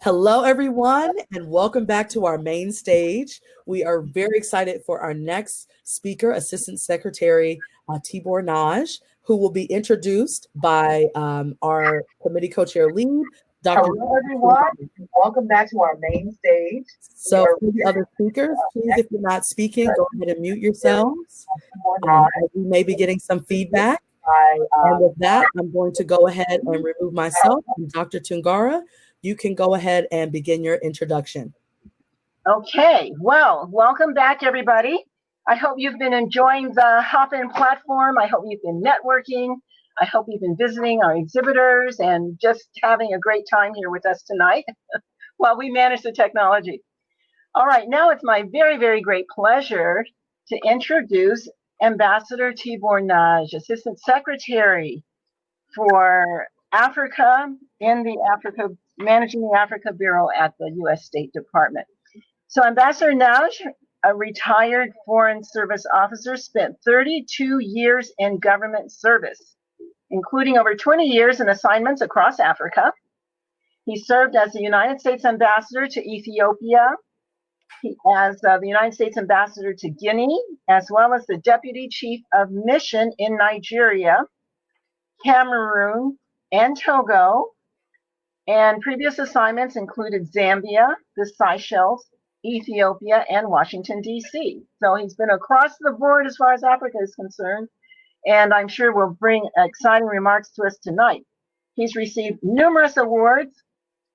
Hello, everyone, and welcome back to our main stage. We are very excited for our next speaker, Assistant Secretary Tibor Nagy, who will be introduced by our committee co-chair lead, Dr. Hello, everyone. Welcome back to our main stage. So for the other speakers, please, if you're not speaking, go ahead and mute yourselves. As we may be getting some feedback. And with that, I'm going to go ahead and remove myself. And Dr. Tungara, you can go ahead and begin your introduction. Okay, well, welcome back, everybody. I hope you've been enjoying the Hop-In platform. I hope you've been networking. I hope you've been visiting our exhibitors and just having a great time here with us tonight while we manage the technology. All right, now it's my very, very great pleasure to introduce Ambassador Tibor Nagy, Assistant Secretary for Africa in the Managing the Africa Bureau at the U.S. State Department. So Ambassador Nagy, a retired Foreign Service officer, spent 32 years in government service, including over 20 years in assignments across Africa. He served as the United States Ambassador to Ethiopia, as the United States Ambassador to Guinea, as well as the Deputy Chief of Mission in Nigeria, Cameroon, and Togo. And previous assignments included Zambia, the Seychelles, Ethiopia, and Washington, D.C. So he's been across the board as far as Africa is concerned, and I'm sure will bring exciting remarks to us tonight. He's received numerous awards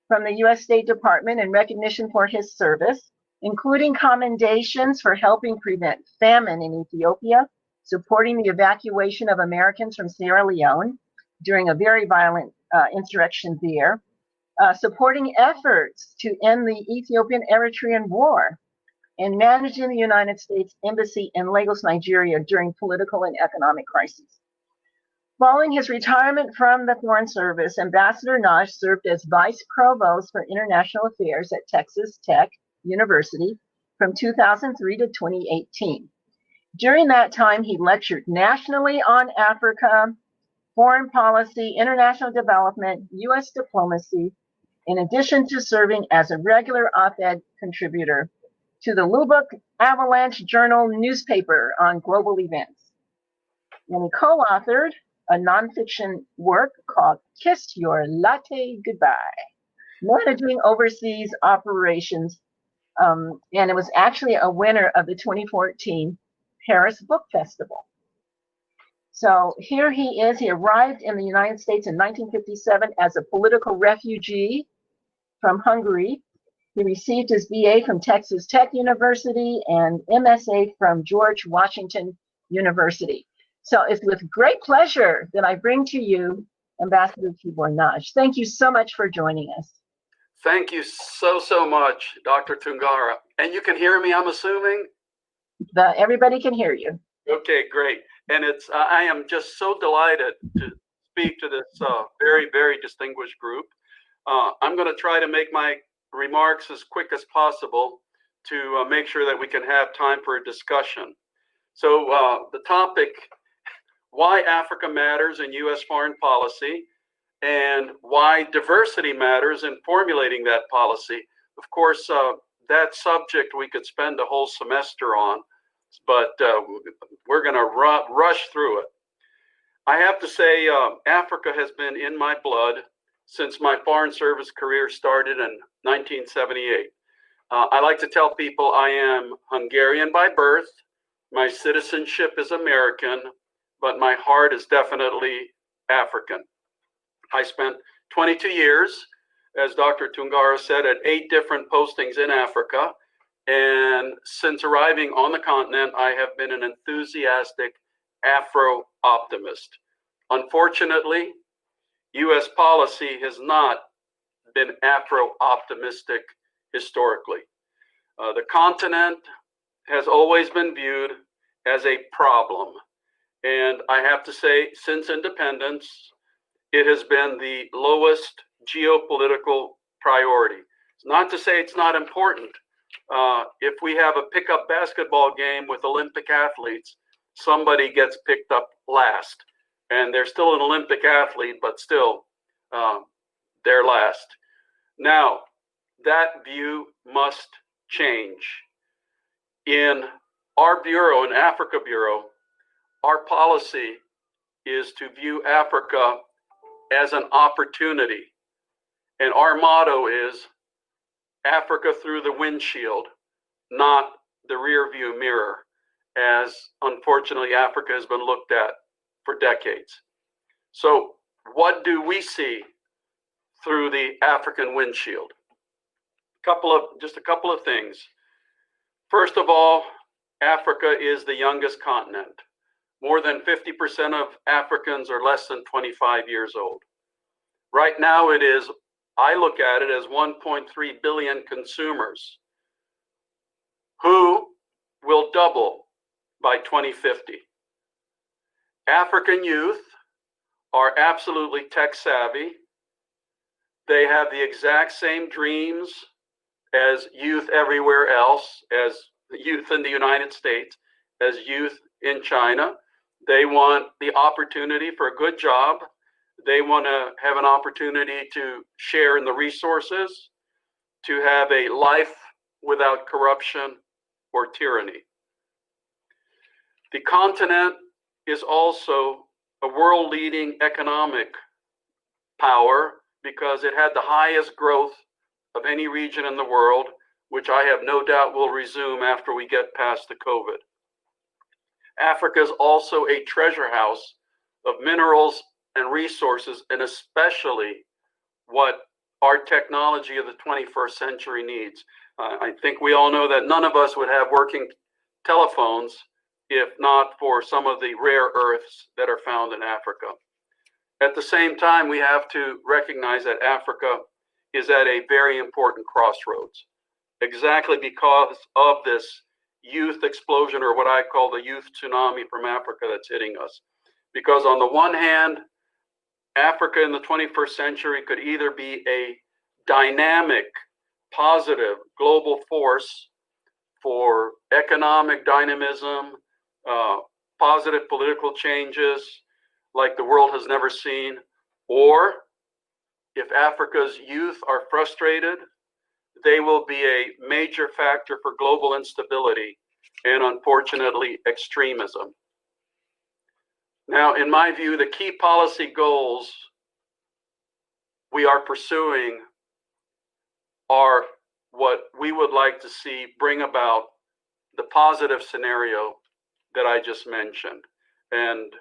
from the U.S. State Department in recognition for his service, including commendations for helping prevent famine in Ethiopia, supporting the evacuation of Americans from Sierra Leone during a very violent insurrection there, supporting efforts to end the Ethiopian-Eritrean War, and managing the United States Embassy in Lagos, Nigeria during political and economic crises. Following his retirement from the Foreign Service, Ambassador Nagy served as Vice Provost for International Affairs at Texas Tech University from 2003 to 2018. During that time, he lectured nationally on Africa, foreign policy, international development, U.S. diplomacy, in addition to serving as a regular op-ed contributor to the Lubbock Avalanche Journal newspaper on global events. And he co-authored a nonfiction work called Kiss Your Latte Goodbye, Managing Overseas Operations, and it was actually a winner of the 2014 Paris Book Festival. So here he is. He arrived in the United States in 1957 as a political refugee from Hungary. He received his BA from Texas Tech University and MSA from George Washington University. So it's with great pleasure that I bring to you Ambassador Tibor Nagy. Thank you so much for joining us. Thank you so much, Dr. Tungara. And you can hear me, I'm assuming? Everybody can hear you. Okay, great. And I am just so delighted to speak to this very, very distinguished group. I'm going to try to make my remarks as quick as possible to make sure that we can have time for a discussion. So the topic, why Africa matters in U.S. foreign policy, and why diversity matters in formulating that policy. Of course, that subject we could spend a whole semester on, but we're going to rush through it. I have to say, Africa has been in my blood since my Foreign Service career started in 1978. I like to tell people I am Hungarian by birth. My citizenship is American, but my heart is definitely African. I spent 22 years, as Dr. Tungara said, at 8 different postings in Africa. And since arriving on the continent, I have been an enthusiastic Afro-optimist. Unfortunately, U.S. policy has not been Afro-optimistic historically. The continent has always been viewed as a problem. And I have to say, since independence, it has been the lowest geopolitical priority. It's not to say it's not important. If we have a pickup basketball game with Olympic athletes, somebody gets picked up last. And they're still an Olympic athlete, but still, they're last. Now, that view must change. In our bureau, in Africa Bureau, our policy is to view Africa as an opportunity. And our motto is Africa through the windshield, not the rear view mirror, as unfortunately Africa has been looked at for decades. So what do we see through the African windshield? Just a couple of things. First of all, Africa is the youngest continent. More than 50% of Africans are less than 25 years old. Right now it is, I look at it as 1.3 billion consumers who will double by 2050. African youth are absolutely tech savvy. They have the exact same dreams as youth everywhere else, as youth in the United States, as youth in China. They want the opportunity for a good job. They want to have an opportunity to share in the resources, to have a life without corruption or tyranny. The continent is also a world-leading economic power because it had the highest growth of any region in the world, which I have no doubt will resume after we get past the COVID. Africa is also a treasure house of minerals and resources, and especially what our technology of the 21st century needs. I think we all know that none of us would have working telephones if not for some of the rare earths that are found in Africa. At the same time, we have to recognize that Africa is at a very important crossroads, exactly because of this youth explosion, or what I call the youth tsunami from Africa that's hitting us. Because on the one hand, Africa in the 21st century could either be a dynamic, positive global force for economic dynamism, positive political changes like the world has never seen, or if Africa's youth are frustrated, they will be a major factor for global instability and, unfortunately, extremism. Now, in my view, the key policy goals we are pursuing are what we would like to see bring about the positive scenario that I just mentioned. And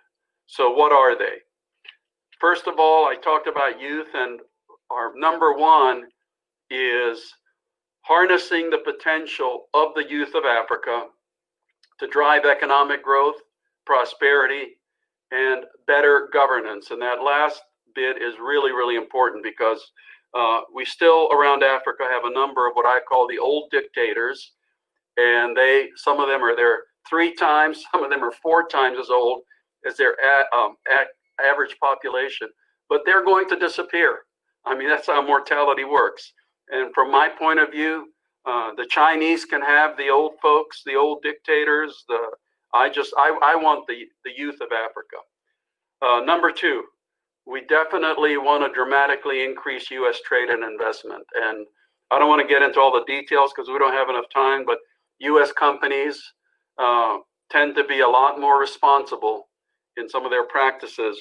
so what are they? First of all, I talked about youth, and our number one is harnessing the potential of the youth of Africa to drive economic growth, prosperity, and better governance. And that last bit is really, really important because we still around Africa have a number of what I call the old dictators, and some of them are there 3 times, some of them are 4 times as old as their average population, but they're going to disappear. I mean, that's how mortality works. And from my point of view, the Chinese can have the old folks, the old dictators. I want the youth of Africa. Number 2, we definitely want to dramatically increase U.S. trade and investment. And I don't want to get into all the details because we don't have enough time, but U.S. companies tend to be a lot more responsible in some of their practices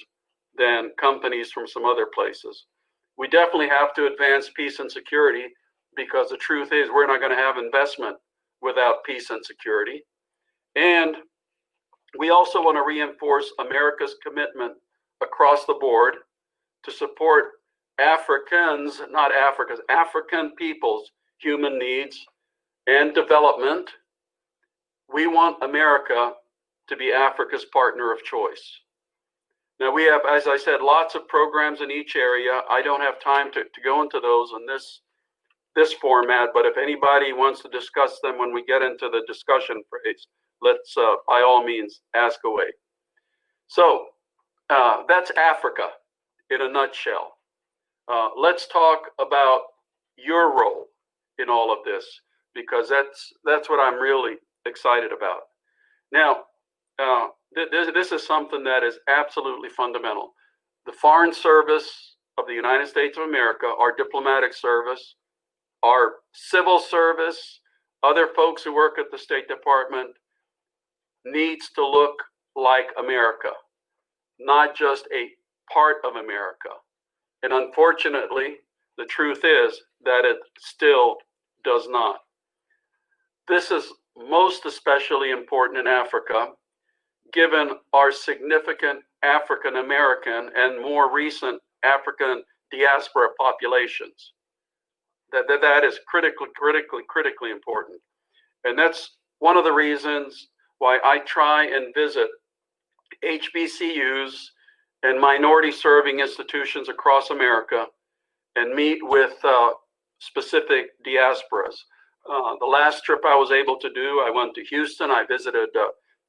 than companies from some other places. We definitely have to advance peace and security because the truth is we're not going to have investment without peace and security. And we also want to reinforce America's commitment across the board to support Africans, not Africa's, African people's human needs and development. We want America to be Africa's partner of choice. Now we have, as I said, lots of programs in each area. I don't have time to go into those in this format, but if anybody wants to discuss them when we get into the discussion phase, let's by all means ask away. So that's Africa in a nutshell. Let's talk about your role in all of this, because that's what I'm really excited about. Now, this is something that is absolutely fundamental. The Foreign Service of the United States of America, our diplomatic service, our civil service, other folks who work at the State Department needs to look like America, not just a part of America. And unfortunately, the truth is that it still does not. This is most especially important in Africa, given our significant African American and more recent African diaspora populations. That is critically important. And that's one of the reasons why I try and visit HBCUs and minority serving institutions across America and meet with specific diasporas. The last trip I was able to do, I went to Houston. I visited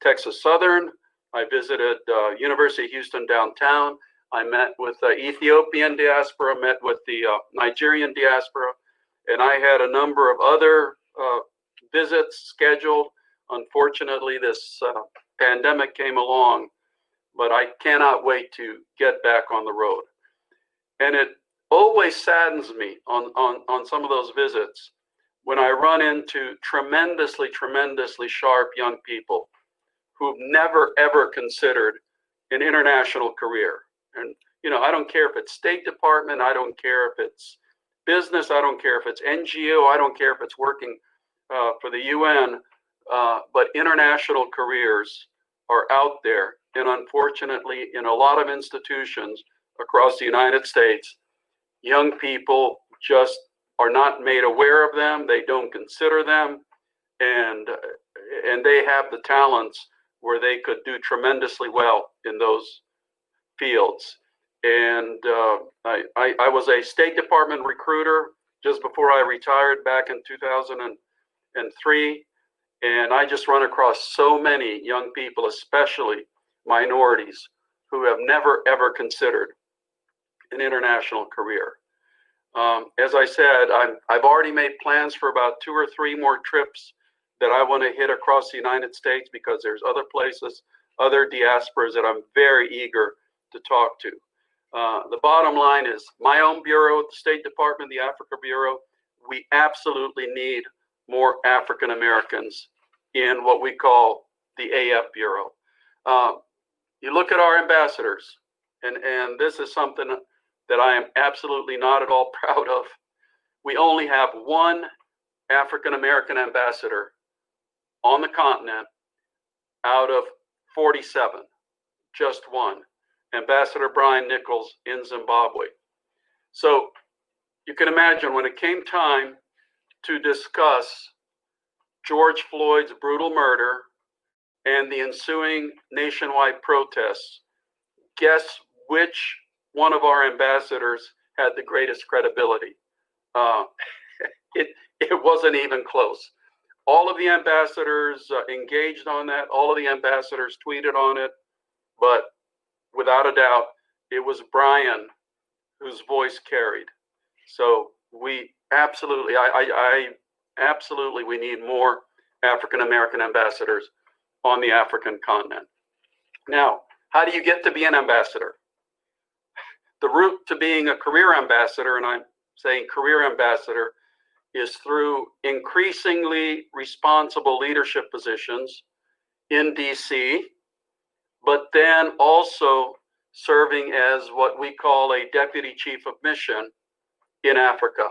Texas Southern. I visited University of Houston downtown. I met with the Ethiopian diaspora, met with the Nigerian diaspora, and I had a number of other visits scheduled. Unfortunately, this pandemic came along, but I cannot wait to get back on the road. And it always saddens me on some of those visits when I run into tremendously sharp young people who've never ever considered an international career. And I don't care if it's State Department, I don't care if it's business, I don't care if it's NGO, I don't care if it's working for the UN, but international careers are out there. And unfortunately, in a lot of institutions across the United States, young people just are not made aware of them. They don't consider them, and they have the talents where they could do tremendously well in those fields. And I was a State Department recruiter just before I retired back in 2003, and I just run across so many young people, especially minorities, who have never ever considered an international career. As I said, I've already made plans for about 2 or 3 more trips that I want to hit across the United States, because there's other places, other diasporas that I'm very eager to talk to. The bottom line is my own bureau at the State Department, the Africa Bureau, we absolutely need more African Americans in what we call the AF Bureau. You look at our ambassadors, and this is something that I am absolutely not at all proud of. We only have 1 African American ambassador on the continent out of 47, just 1. Ambassador Brian Nichols in Zimbabwe. So you can imagine when it came time to discuss George Floyd's brutal murder and the ensuing nationwide protests, guess which one of our ambassadors had the greatest credibility? It wasn't even close. All of the ambassadors engaged on that. All of the ambassadors tweeted on it, but without a doubt, it was Brian whose voice carried. So we absolutely, I absolutely, we need more African American ambassadors on the African continent. Now, how do you get to be an ambassador? The route to being a career ambassador, and I'm saying career ambassador, is through increasingly responsible leadership positions in DC, but then also serving as what we call a deputy chief of mission in Africa.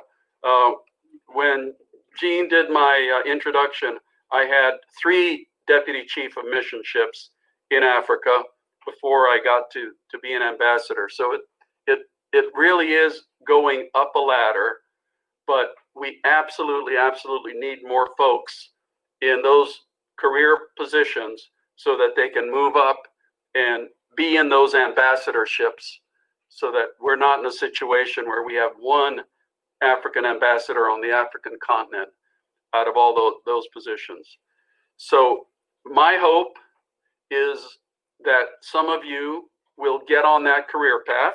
When Jean did my introduction, I had 3 deputy chief of missionships in Africa before I got to be an ambassador. So it really is going up a ladder, but we absolutely need more folks in those career positions so that they can move up and be in those ambassadorships, so that we're not in a situation where we have 1 African ambassador on the African continent out of all those positions. So my hope is that some of you will get on that career path.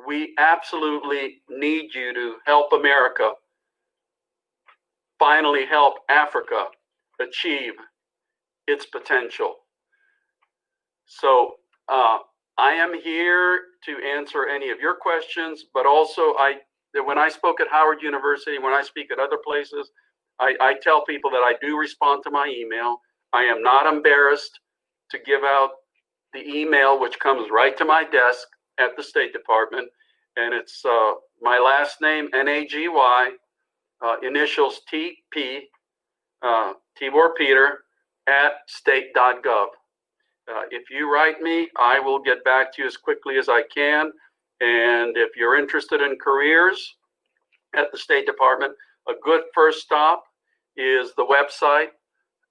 We absolutely need you to help America finally help Africa achieve its potential. So I am here to answer any of your questions, but also I when I spoke at Howard University, when I speak at other places, I tell people that I do respond to my email. I am not embarrassed to give out the email, which comes right to my desk at the State Department. And it's my last name, Nagy, initials TP, Tibor Peter, at state.gov. If you write me, I will get back to you as quickly as I can. And if you're interested in careers at the State Department, a good first stop is the website,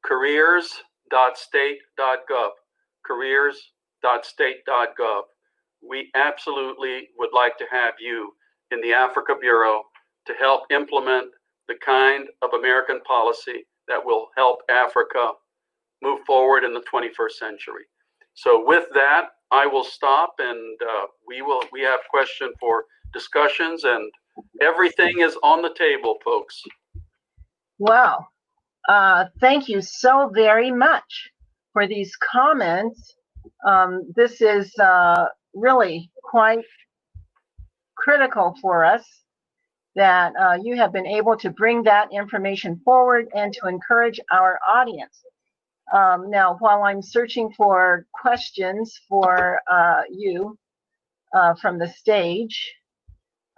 careers.state.gov, careers.state.gov. We absolutely would like to have you in the Africa Bureau to help implement the kind of American policy that will help Africa move forward in the 21st century. So with that, I will stop, and we have question for discussions, and everything is on the table, folks. Wow. Thank you so very much for these comments. This is really quite critical for us that you have been able to bring that information forward and to encourage our audience. Now, while I'm searching for questions for you from the stage,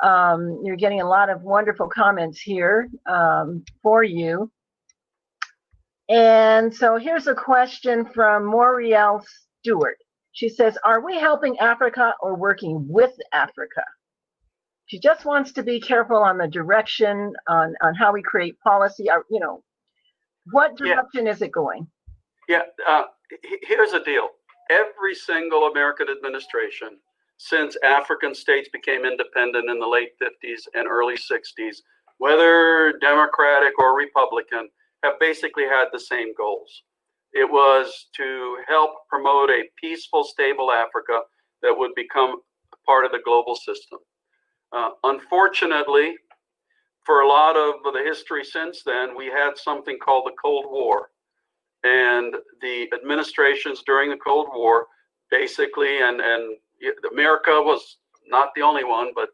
you're getting a lot of wonderful comments here for you. And so here's a question from Moriel Stewart. She says, are we helping Africa or working with Africa? She just wants to be careful on the direction, on how we create policy. You know, what direction is it going? Yeah, here's the deal. Every single American administration since African states became independent in the late 50s and early 60s, whether Democratic or Republican, have basically had the same goals. It was to help promote a peaceful, stable Africa that would become part of the global system. Unfortunately, for a lot of the history since then, we had something called the Cold War. And the administrations during the Cold War basically, and America was not the only one, but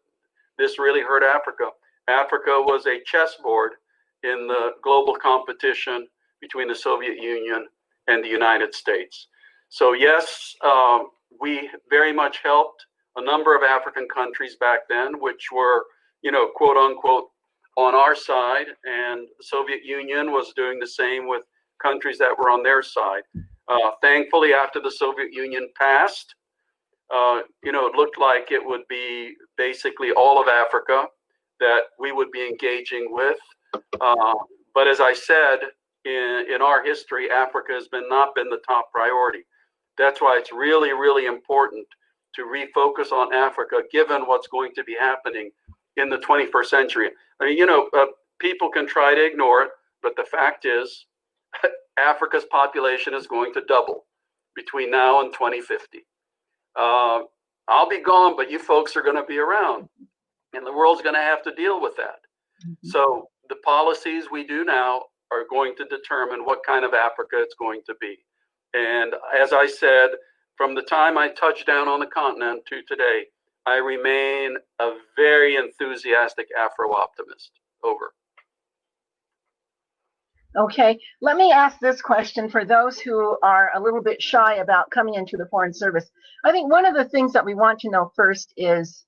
this really hurt Africa. Africa was a chessboard in the global competition between the Soviet Union and the United States. So yes, we very much helped a number of African countries back then, which were, you know, quote unquote, on our side, and the Soviet Union was doing the same with countries that were on their side. Thankfully, after the Soviet Union passed, you know, it looked like it would be basically all of Africa that we would be engaging with. But as I said, in our history, Africa has not been the top priority. That's why it's really, really important to refocus on Africa, given what's going to be happening in the 21st century. I mean, you know, people can try to ignore it, but the fact is, Africa's population is going to double between now and 2050. I'll be gone, but you folks are going to be around, and the world's going to have to deal with that. Mm-hmm. So the policies we do now are going to determine what kind of Africa it's going to be. And as I said, from the time I touched down on the continent to today, I remain a very enthusiastic Afro-optimist. Over. Okay, let me ask this question for those who are a little bit shy about coming into the Foreign Service. I think one of the things that we want to know first is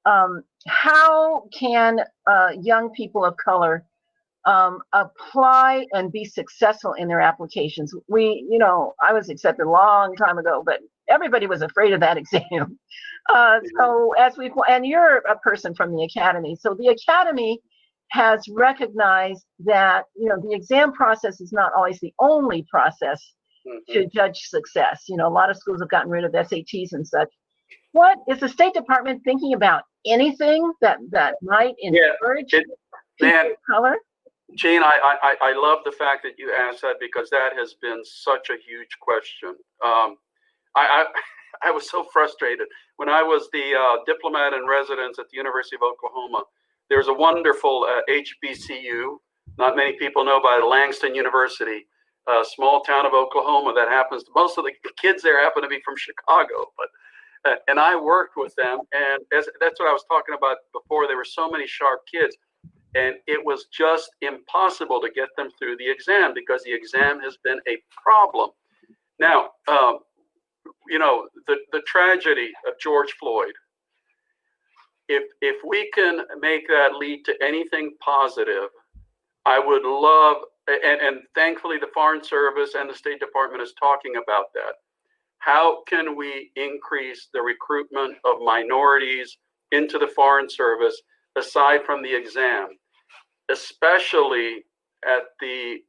how can young people of color apply and be successful in their applications? You know, I was accepted a long time ago, but everybody was afraid of that exam. So and you're a person from the Academy, so the Academy has recognized that, you know, the exam process is not always the only process to judge success. You know, a lot of schools have gotten rid of SATs and such. What is the State Department thinking about? Anything that might encourage people of color? Jean, I love the fact that you asked that, because that has been such a huge question. I was so frustrated when I was the diplomat in residence at the University of Oklahoma. There's a wonderful HBCU, not many people know about it, Langston University, a small town of Oklahoma that happens, most of the kids there happen to be from Chicago, but And I worked with them, and that's what I was talking about before. There were so many sharp kids, and it was just impossible to get them through the exam because the exam has been a problem. Now, you know, the tragedy of George Floyd, if we can make that lead to anything positive, I would love, and thankfully the Foreign Service and the State Department is talking about that. How can we increase the recruitment of minorities into the Foreign Service aside from the exam, especially at the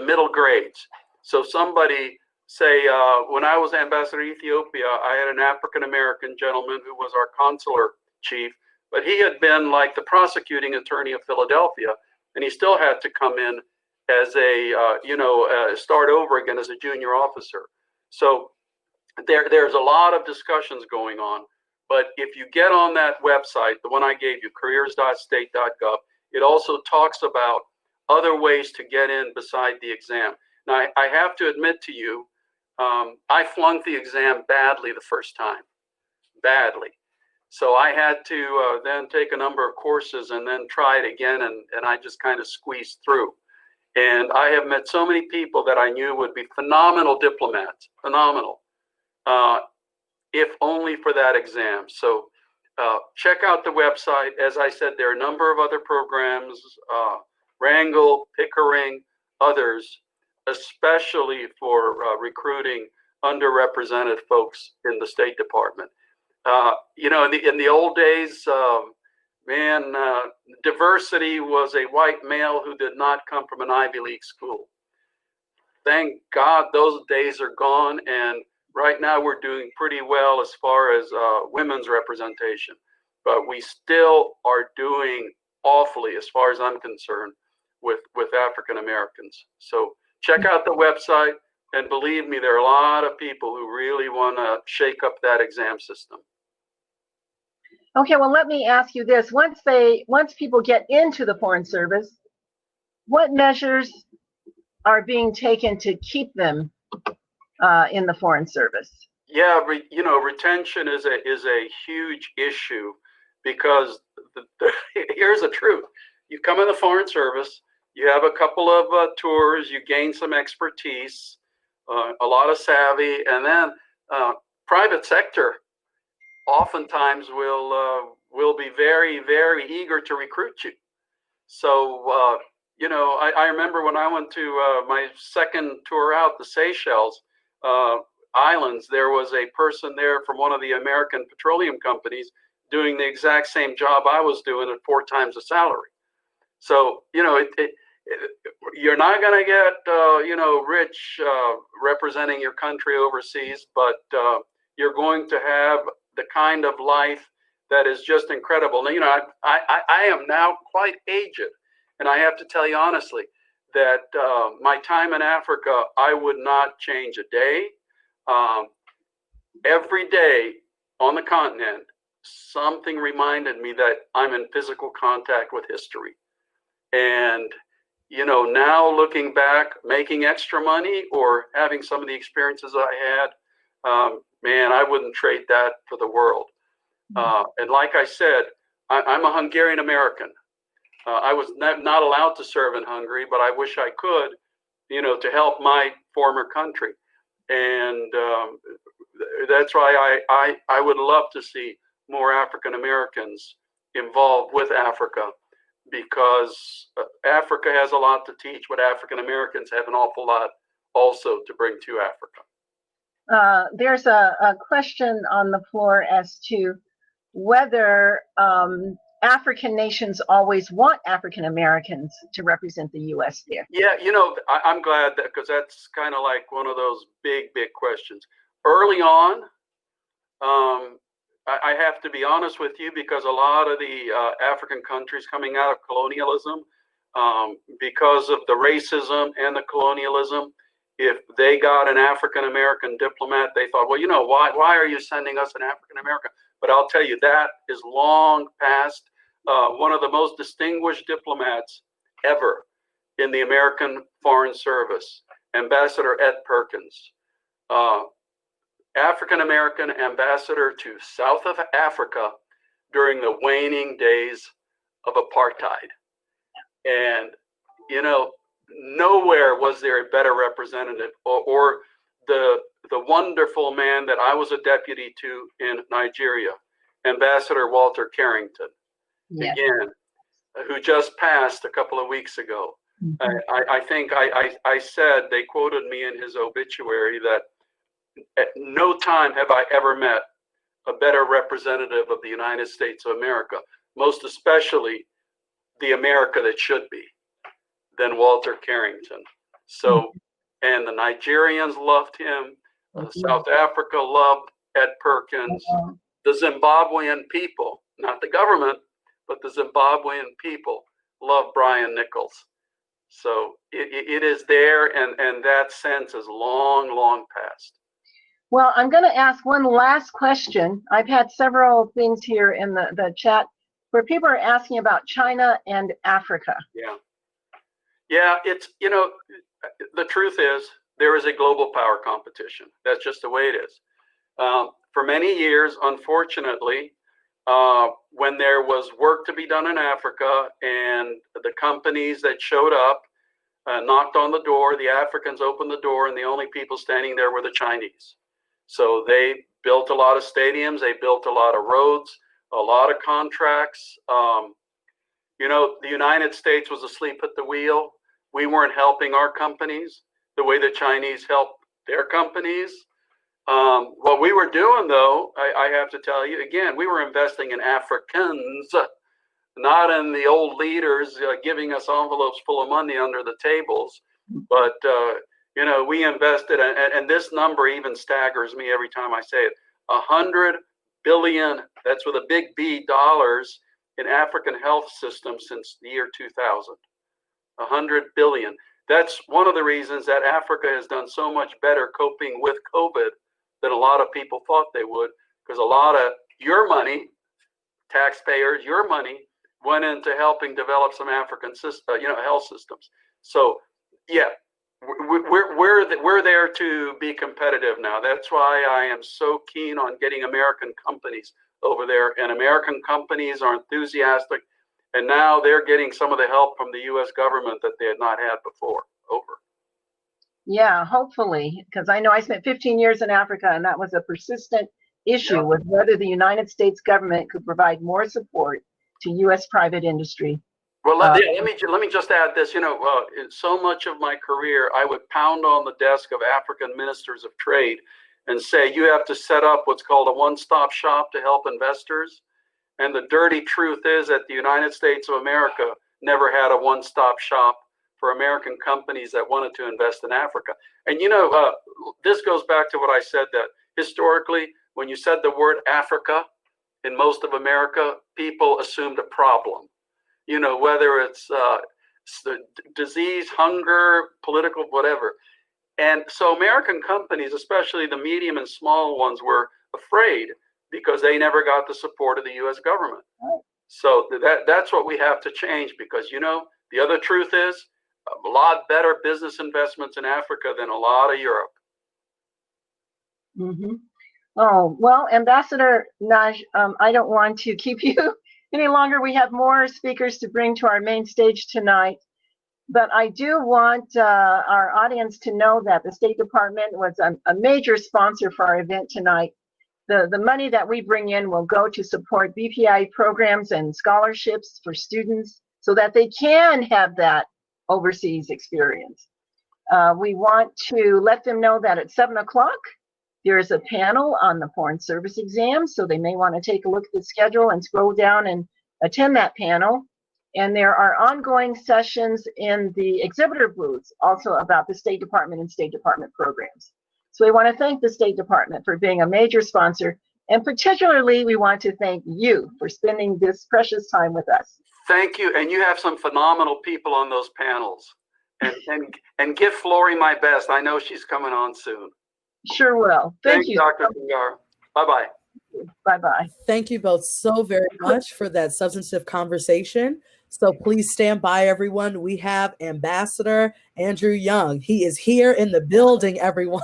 middle grades? So somebody say, when I was ambassador to Ethiopia, I had an African-American gentleman who was our consular chief, but he had been like the prosecuting attorney of Philadelphia, and he still had to come in as a, start over again as a junior officer. So there's a lot of discussions going on, but if you get on that website, the one I gave you, careers.state.gov, it also talks about other ways to get in beside the exam. Now, I have to admit to you, I flunked the exam badly the first time, badly. So I had to then take a number of courses and then try it again, and I just kind of squeezed through. And I have met so many people that I knew would be phenomenal diplomats, phenomenal, if only for that exam. So check out the website. As I said, there are a number of other programs, Wrangle, Pickering, others, especially for recruiting underrepresented folks in the State Department. You know, in the old days, man, diversity was a white male who did not come from an Ivy League school. Thank God those days are gone, and right now we're doing pretty well as far as women's representation, but we still are doing awfully, as far as I'm concerned, with African Americans. So check out the website, and believe me, there are a lot of people who really want to shake up that exam system. Okay, well, let me ask you this. Once people get into the Foreign Service, what measures are being taken to keep them in the Foreign Service? Yeah, you know, retention is a huge issue, because here's the truth. You come in the Foreign Service, you have a couple of tours, you gain some expertise, a lot of savvy, and then private sector oftentimes will be very, very eager to recruit you. So, you know, I remember when I went to my second tour out, the Seychelles Islands, there was a person there from one of the American petroleum companies doing the exact same job I was doing at 4 times the salary. So, you know, you're not going to get, you know, rich representing your country overseas, but you're going to have the kind of life that is just incredible. Now, you know, I am now quite aged, and I have to tell you honestly that my time in Africa, I would not change a day. Every day on the continent, something reminded me that I'm in physical contact with history. And, you know, now looking back, making extra money or having some of the experiences I had, man, I wouldn't trade that for the world. And like I said, I'm a Hungarian American. I was not allowed to serve in Hungary, but I wish I could, you know, to help my former country. And that's why I would love to see more African Americans involved with Africa, because Africa has a lot to teach, but African Americans have an awful lot also to bring to Africa. There's a question on the floor as to whether African nations always want African Americans to represent the U.S. there. Yeah, you know, I'm glad that, because that's kind of like one of those big questions. Early on, I have to be honest with you, because a lot of the African countries coming out of colonialism, because of the racism and the colonialism, if they got an African American diplomat, they thought, well, you know, why are you sending us an African American? But I'll tell you, that is long past. One of the most distinguished diplomats ever in the American Foreign Service, Ambassador Ed Perkins. African-American ambassador to South of Africa during the waning days of apartheid. And, you know, nowhere was there a better representative, or the wonderful man that I was a deputy to in Nigeria, Ambassador Walter Carrington, Yes. again, who just passed a couple of weeks ago. Mhm. I think I said, they quoted me in his obituary that at no time have I ever met a better representative of the United States of America, most especially the America that should be, than Walter Carrington. So, and the Nigerians loved him. South Africa loved Ed Perkins. The Zimbabwean people, not the government, but the Zimbabwean people love Brian Nichols. So it is there, and that sense is long, long past. Well, I'm going to ask one last question. I've had several things here in the chat where people are asking about China and Africa. Yeah. Yeah, it's, you know, the truth is there is a global power competition. That's just the way it is. For many years, unfortunately, when there was work to be done in Africa and the companies that showed up knocked on the door, the Africans opened the door, and the only people standing there were the Chinese. So they built a lot of stadiums, they built a lot of roads, a lot of contracts. You know, the United States was asleep at the wheel. We weren't helping our companies the way the Chinese helped their companies. What we were doing, though, I have to tell you, again, we were investing in Africans, not in the old leaders giving us envelopes full of money under the tables. But, you know, we invested, and this number even staggers me every time I say it, 100 billion, that's with a big B, dollars in African health systems since the year 2000. 100 billion. That's one of the reasons that Africa has done so much better coping with COVID than a lot of people thought they would, because a lot of your money, taxpayers, your money went into helping develop some African health systems. So yeah, we're there to be competitive now. That's why I am so keen on getting American companies over there, and American companies are enthusiastic, and now they're getting some of the help from the U.S. government that they had not had before. Over. Yeah, hopefully, because I know I spent 15 years in Africa, and that was a persistent issue with whether the United States government could provide more support to U.S. private industry. Well, let me just add this. You know, in so much of my career, I would pound on the desk of African ministers of trade and say, you have to set up what's called a one-stop shop to help investors. And the dirty truth is that the United States of America never had a one-stop shop for American companies that wanted to invest in Africa. And, you know, this goes back to what I said, that historically, when you said the word Africa in most of America, people assumed a problem. You know, whether it's disease, hunger, political, whatever. And so American companies, especially the medium and small ones, were afraid because they never got the support of the U.S. government. So that's what we have to change, because, you know, the other truth is a lot better business investments in Africa than a lot of Europe. Mm-hmm. Oh, well, Ambassador Nagy, I don't want to keep you any longer. We have more speakers to bring to our main stage tonight. But I do want our audience to know that the State Department was a major sponsor for our event tonight. The money that we bring in will go to support BPIA programs and scholarships for students so that they can have that overseas experience. We want to let them know that at 7 o'clock, there is a panel on the Foreign Service exam, so they may want to take a look at the schedule and scroll down and attend that panel. And there are ongoing sessions in the exhibitor booths also about the State Department and State Department programs. So we want to thank the State Department for being a major sponsor, and particularly we want to thank you for spending this precious time with us. Thank you, and you have some phenomenal people on those panels. And give Flory my best. I know she's coming on soon. Sure will. Thank you, Dr. Kungar. Bye-bye. Bye-bye. Thank you both so very much for that substantive conversation. So please stand by, everyone. We have Ambassador Andrew Young. He is here in the building, everyone.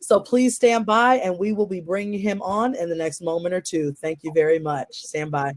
So please stand by, and we will be bringing him on in the next moment or two. Thank you very much. Stand by.